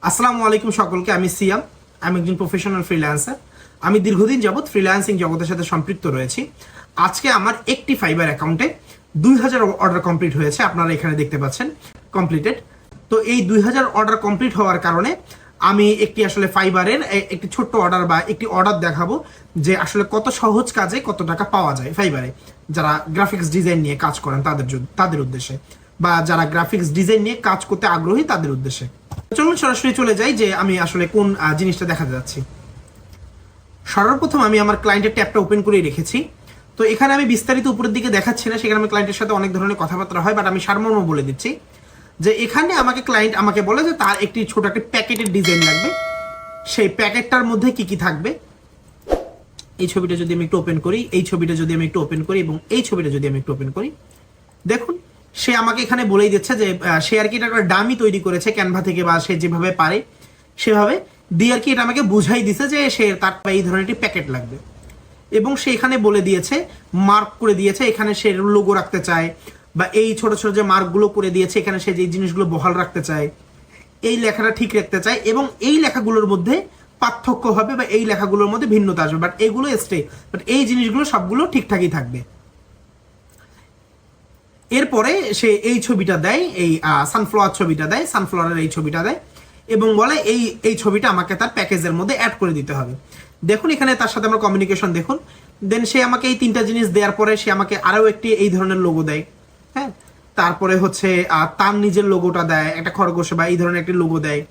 আসসালামু আলাইকুম সকলকে। আমি সিয়াম। আমি একজন প্রফেশনাল ফ্রিল্যান্সার। আমি দীর্ঘদিন যাবৎ ফ্রিল্যান্সিং জগতের সাথে সম্পৃক্ত রয়েছি। আজকে আমার একটি ফাইবার অ্যাকাউন্টে 2000 অর্ডার কমপ্লিট হয়েছে। আপনারা এখানে দেখতে পাচ্ছেন কমপ্লিটেড। তো এই 2000 অর্ডার কমপ্লিট হওয়ার কারণে আমি একটি আসলে ফাইবারের একটি ছোট্ট অর্ডার বা একটি অর্ডার দেখাবো যে আসলে কত সহজ কাজে কত টাকা পাওয়া যায় ফাইবারে, যারা গ্রাফিক্স ডিজাইন নিয়ে কাজ করেন তাদের উদ্দেশ্যে, বা যারা গ্রাফিক্স ডিজাইন নিয়ে কাজ করতে আগ্রহী তাদের উদ্দেশ্যে। চলুন সরাসরি চলে যাই যে আমি আসলে কোন জিনিসটা দেখাতে যাচ্ছি। সর্বপ্রথম আমি আমার ক্লায়েন্টের ট্যাবটা ওপেন করে রেখেছি। তো এখানে আমি বিস্তারিত উপরের দিকে দেখাচ্ছি না, সেখানে আমি ক্লায়েন্টের সাথে অনেক ধরনের কথাবার্তা হয়, বাট আমি সারমর্ম বলে দিচ্ছি যে এখানে ক্লায়েন্ট আমাকে বলে যে তার একটি ছোট একটি প্যাকেটের ডিজাইন লাগবে। সেই প্যাকেটটার মধ্যে কি কি থাকবে, এই ছবিটা যদি আমি একটু ওপেন করি, এই ছবিটা যদি আমি একটু ওপেন করি এবং এই ছবিটা যদি আমি একটু ওপেন করি, দেখুন সে আমাকে এখানে বলেই দিচ্ছে যে সে আর কি এটা একটা ডামি তৈরি করেছে ক্যানভা থেকে, বা সে যেভাবে পারে সেভাবে দিয়ে আর কি এটা আমাকে বুঝাই দিছে যে সে তার এই ধরনের একটি প্যাকেট লাগবে। এবং সে এখানে বলে দিয়েছে, মার্ক করে দিয়েছে, এখানে সে লোগো রাখতে চায়, বা এই ছোট ছোট যে মার্কগুলো করে দিয়েছে এখানে সে যে জিনিসগুলো বহাল রাখতে চায়, এই লেখাটা ঠিক রাখতে চায়, এবং এই লেখাগুলোর মধ্যে পার্থক্য হবে বা এই লেখাগুলোর মধ্যে ভিন্নতা আসবে, বাট এগুলো বাট এই জিনিসগুলো সবগুলো ঠিকঠাকই থাকবে। এরপরে সে এই ছবিটা দেয়, এই সানফ্লাওয়ার ছবিটা দেয়, সানফ্লাওয়ারের এই ছবিটা দেয় এবং বলে এই ছবিটা আমাকে তার প্যাকেজের মধ্যে অ্যাড করে দিতে হবে। দেখুন এখানে তার সাথে আমরা কমিউনিকেশন দেখুন। দেন সে আমাকে এই তিনটা জিনিস দেওয়ার পরে সে আমাকে আরও একটি এই ধরনের লোগো দেয়। হ্যাঁ, তারপরে হচ্ছে তার নিজের লোগোটা দেয়, একটা খরগোশ বা এই ধরনের একটি লোগো দেয়।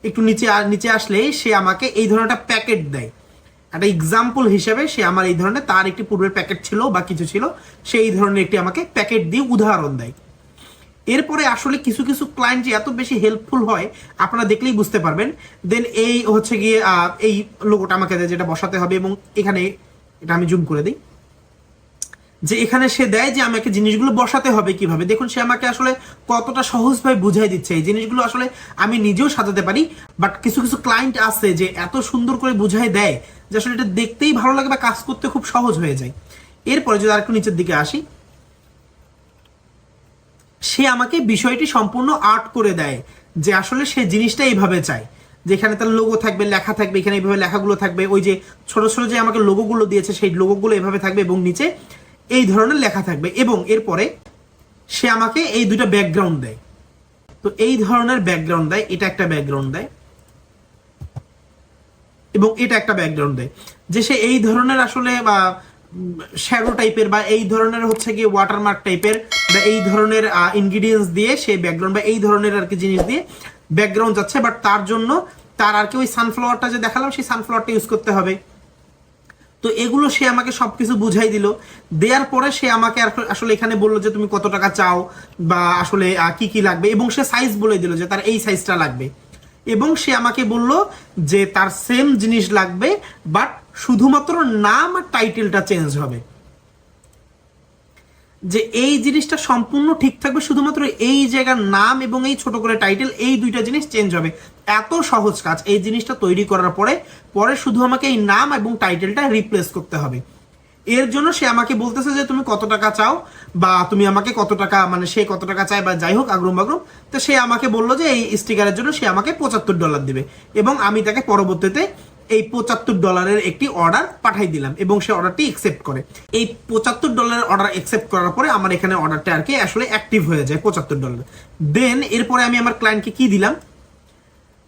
একটু নিচে আসলে সে আমাকে এই ধরনের একটা প্যাকেট দেয়। একটা এক্সাম্পল হিসেবে সে আমার এই ধরনের তার একটি পূর্বের প্যাকেট ছিল বা কিছু ছিল, সে এই ধরনের একটি আমাকে প্যাকেট দিয়ে উদাহরণ দেয়। এরপরে আসলে কিছু কিছু ক্লায়েন্ট যে এত বেশি হেল্পফুল হয় আপনারা দেখলেই বুঝতে পারবেন। দেন এই হচ্ছে গিয়ে এই লোগোটা আমাকে দেয় যেটা বসাতে হবে, এবং এখানে এটা আমি জুম করে দিই যে এখানে সে দেয় যে আমাকে জিনিসগুলো বসাতে হবে কিভাবে। দেখুন সে আমাকে আসলে কতটা সহজভাবে বুঝাই দিচ্ছে। এই জিনিসগুলো আসলে আমি নিজেও সাজাতে পারি, বাট কিছু কিছু ক্লায়েন্ট আছে যে এত সুন্দর করে বুঝাই দেয় যে আসলে এটা দেখতেই ভালো লাগে বা কাজ করতে খুব সহজ হয়ে যায়। এরপরে যদি আরেকটু নিচের দিকে আসি, সে আমাকে বিষয়টি সম্পূর্ণ আর্ট করে দেয় যে আসলে সে জিনিসটা এইভাবে চায়, যেখানে তার লোগো থাকবে, লেখা থাকবে, এখানে এইভাবে লেখাগুলো থাকবে, ওই যে ছোট ছোট যে আমাকে লোগোগুলো দিয়েছে সেই লোগোগুলো এভাবে থাকবে এবং নিচে এই ধরনের লেখা থাকবে। এবং এরপরে সে আমাকে এই দুইটা ব্যাকগ্রাউন্ড দেয়। তো এই ধরনের ব্যাকগ্রাউন্ড দেয়, এটা একটা ব্যাকগ্রাউন্ড দেয় এবং এটা একটা ব্যাকগ্রাউন্ড দেয়, যে সে এই ধরনের আসলে বা শ্যাডো টাইপের বা এই ধরনের হচ্ছে কি ওয়াটারমার্ক টাইপের বা এই ধরনের ইনগ্রিডিয়েন্টস দিয়ে সে ব্যাকগ্রাউন্ড বা এই ধরনের আর কি জিনিস দিয়ে ব্যাকগ্রাউন্ড যাচ্ছে। বাট তার জন্য তার আর কি ওই সানফ্লাওয়ারটা যে দেখালাম সেই সানফ্লাওয়ারটা ইউজ করতে হবে। তো এগুলো সে আমাকে সবকিছু বুঝাই দিল। দেওয়ার পরে সে আমাকে আসলে এখানে বললো যে তুমি কত টাকা চাও বা আসলে কি কি লাগবে, এবং সে সাইজ বলে দিল যে তার এই সাইজটা লাগবে। এবং সে আমাকে বলল যে তার সেম জিনিস লাগবে, বাট শুধুমাত্র নাম আর টাইটেলটা চেঞ্জ হবে, যে এই জিনিসটা সম্পূর্ণ ঠিক থাকবে, শুধুমাত্র এই জায়গার নাম এবং এই ছোট করে টাইটেল, এই দুইটা জিনিস চেঞ্জ হবে। এত সহজ কাজ। এই জিনিসটা তৈরি করার পরে শুধু আমাকে এই নাম এবং টাইটেলটা রিপ্লেস করতে হবে। এর জন্য সে আমাকে বলতেছে যে তুমি কত টাকা চাও বা তুমি আমাকে কত টাকা, মানে সে কত টাকা চায় বা যাই হোক আগ্রম বাগ্রম। তো সে আমাকে বললো যে এই স্টিকারের জন্য সে আমাকে $75 দিবে, এবং আমি তাকে পরবর্তীতে এই $75 একটি অর্ডার পাঠাই দিলাম এবং সে অর্ডারটি অ্যাকসেপ্ট করে। এই $75 অর্ডার অ্যাকসেপ্ট করার পরে আমার এখানে অর্ডারটা আর কি আসলে অ্যাক্টিভ হয়ে যায় $75। দেন এরপরে আমি আমার ক্লায়েন্টকে কি দিলাম,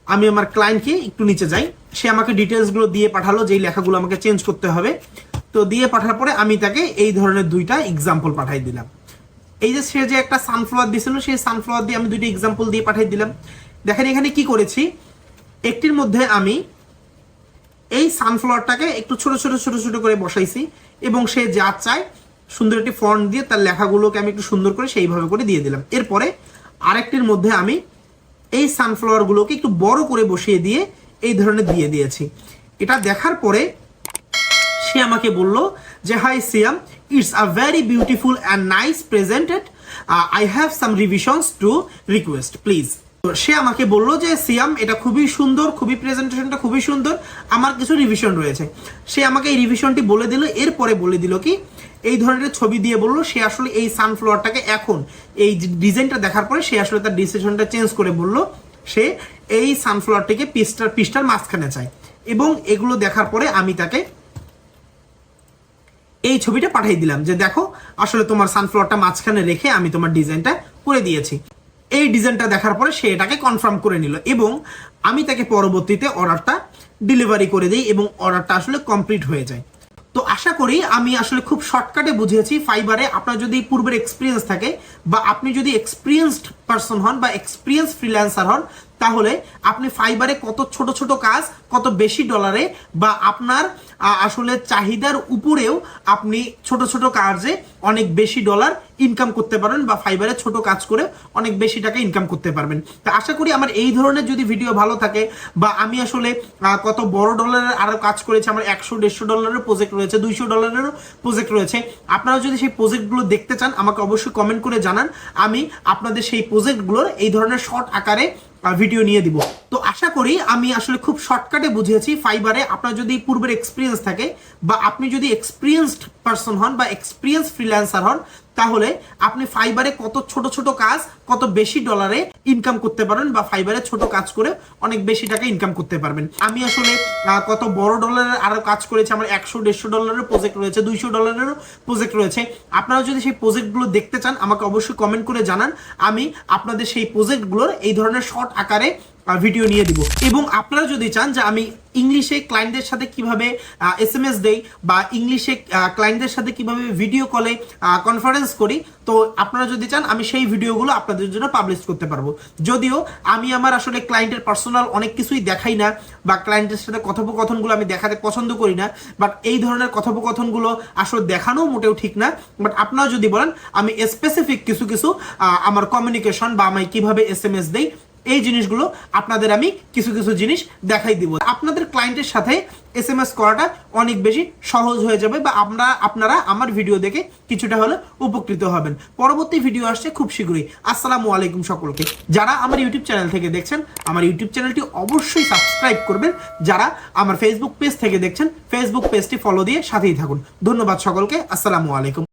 আমি আমার ক্লায়েন্টকে একটু নিচে যাই, সে আমাকে ডিটেলসগুলো দিয়ে পাঠালো যেই লেখাগুলো আমাকে চেঞ্জ করতে হবে। তো দিয়ে পাঠার পরে আমি তাকে এই ধরনের দুইটা এক্সাম্পল পাঠাই দিলাম। এই যে সে যে একটা সানফ্লাওয়ার দিয়েছিল সেই সানফ্লাওয়ার দিয়ে আমি দুইটা এক্সাম্পল দিয়ে পাঠাই দিলাম। দেখেন এখানে কি করেছি, একটির মধ্যে আমি এই সানফ্লাওয়ারটাকে একটু ছোট ছোট ছোট ছোট করে বসাইছি, এবং সে যা চায় সুন্দর একটি ফন্ট দিয়ে তার লেখাগুলোকে আমি একটু সুন্দর করে সেইভাবে করে দিয়ে দিলাম। এরপরে আরেকটির মধ্যে আমি এই সানফ্লাওয়ারগুলোকে একটু বড় করে বসিয়ে দিয়ে এই ধরনের দিয়ে দিয়েছি। এটা দেখার পরে সে আমাকে বলল যে hi Siam, it's a very beautiful and nice presented, I have some revisions to request please. সে আমাকে বললো যে সিয়াম এটা খুবই সুন্দর, খুবই প্রেজেন্টেশনটা খুবই সুন্দর, আমার কিছু রিভিশন রয়েছে। সে আমাকে এই রিভিশনটি বলে দিল। এরপরে বলে দিল কি এই ধরনের ছবি দিয়ে বললো সে আসলে এই সানফ্লাওয়ারটাকে এখন এই ডিজাইনটা দেখার পরে সে আসলে তার ডিসিশনটা চেঞ্জ করে বললো সে এই সানফ্লাওয়ারটিকে পৃষ্ঠার মাঝখানে চায়। এবং এগুলো দেখার পরে আমি তাকে এই ছবিটা পাঠিয়ে দিলাম যে দেখো আসলে তোমার সানফ্লাওয়ারটা মাঝখানে রেখে আমি তোমার ডিজাইনটা করে দিয়েছি। এই ডিজাইনটা দেখার পরে সে এটাকে কনফার্ম করে নিল এবং আমি তাকে পরবর্তীতে অর্ডারটা ডেলিভারি করে দিই এবং অর্ডারটা আসলে কমপ্লিট হয়ে যায়। তো আশা করি আমি আসলে খুব শর্টকাটে বুঝিয়েছি। ফাইবারে আপনার যদি পূর্বের এক্সপিরিয়েন্স থাকে বা আপনি যদি এক্সপিরিয়েন্সড পারসন হন বা এক্সপিরিয়েন্স ফ্রিল্যান্সার হন, তাহলে আপনি ফাইবারে কত ছোট ছোট কাজ কত বেশি ডলারে বা আপনার আসলে চাহিদার উপরেও আপনি ছোট ছোট কাজে অনেক বেশি ডলার ইনকাম করতে পারবেন বা ফাইবারে ছোট কাজ করে অনেক বেশি টাকা ইনকাম করতে পারবেন। তো আশা করি আমার এই ধরনের যদি ভিডিও ভালো থাকে বা আমি আসলে কত বড় ডলারের আরও কাজ করেছি, আমার 100-150 ডলারের প্রজেক্ট রয়েছে, 200 ডলারেরও প্রজেক্ট রয়েছে, আপনারা যদি সেই প্রজেক্টগুলো দেখতে চান আমাকে অবশ্যই কমেন্ট করে জানান। আমি আপনাদের সেই প্রজেক্টগুলোর এই ধরনের শর্ট আকারে ভিডিও নিয়ে দিব। তো আশা করি আমি আসলে খুব শর্টকাটে বুঝিয়েছি। ফাইবারে আপনার যদি পূর্বের এক্সপিরিয়েন্স থাকে বা আপনি যদি এক্সপিরিয়েন্সড পারসন হন বা এক্সপিরিয়েন্স ফ্রিল্যান্সার হন, তাহলে আপনি ফাইবারে কত ছোট ছোট কাজ কত বেশি ডলারে ইনকাম করতে পারবেন বা ফাইবারে ছোট কাজ করে অনেক বেশি টাকা ইনকাম করতে পারবেন। আমি আসলে কত বড় ডলারের আরো কাজ করেছি, আমার 100-150 ডলারের প্রজেক্ট রয়েছে, 200 ডলারেরও প্রজেক্ট রয়েছে। আপনারা যদি সেই প্রজেক্টগুলো দেখতে চান আমাকে অবশ্যই কমেন্ট করে জানান। আমি আপনাদের সেই প্রজেক্টগুলোর এই ধরনের শর্ট আকারে ভিডিও নিয়ে দিব। এবং আপনারা যদি চান যে আমি ইংলিশে ক্লায়েন্টদের সাথে কিভাবে SMS দেই বা ইংলিশে ক্লায়েন্টদের সাথে কিভাবে ভিডিও কলে কনফারেন্স করি, তো আপনারা যদি চান আমি সেই ভিডিওগুলো আপনাদের জন্য পাবলিশ করতে পারবো। যদিও আমি আমার আসলে ক্লায়েন্টের পার্সোনাল অনেক কিছুই দেখাই না বা ক্লায়েন্টের সাথে কথোপকথনগুলো আমি দেখাতে পছন্দ করি না, বাট এই ধরনের কথোপকথনগুলো আসলে দেখানো মোটেও ঠিক না। বাট আপনারা যদি বলেন আমি স্পেসিফিক কিছু কিছু আমার কমিউনিকেশন বা আমি কিভাবে SMS দেই এই জিনিসগুলো আপনাদের আমি কিছু কিছু জিনিস দেখাই দিব। আপনাদের ক্লায়েন্টের সাথে SMS করাটা অনেক বেশি সহজ হয়ে যাবে বা আপনারা আমার ভিডিও দেখে কিছুটা হলে উপকৃত হবেন। পরবর্তী ভিডিও আসছে খুব শীঘ্রই। আসসালামু আলাইকুম সকলকে। যারা আমার ইউটিউব চ্যানেল থেকে দেখছেন আমার ইউটিউব চ্যানেলটি অবশ্যই সাবস্ক্রাইব করবেন। যারা আমার ফেসবুক পেজ থেকে দেখছেন ফেসবুক পেজটি ফলো দিয়ে সাথেই থাকুন। ধন্যবাদ সকলকে। আসসালামু আলাইকুম।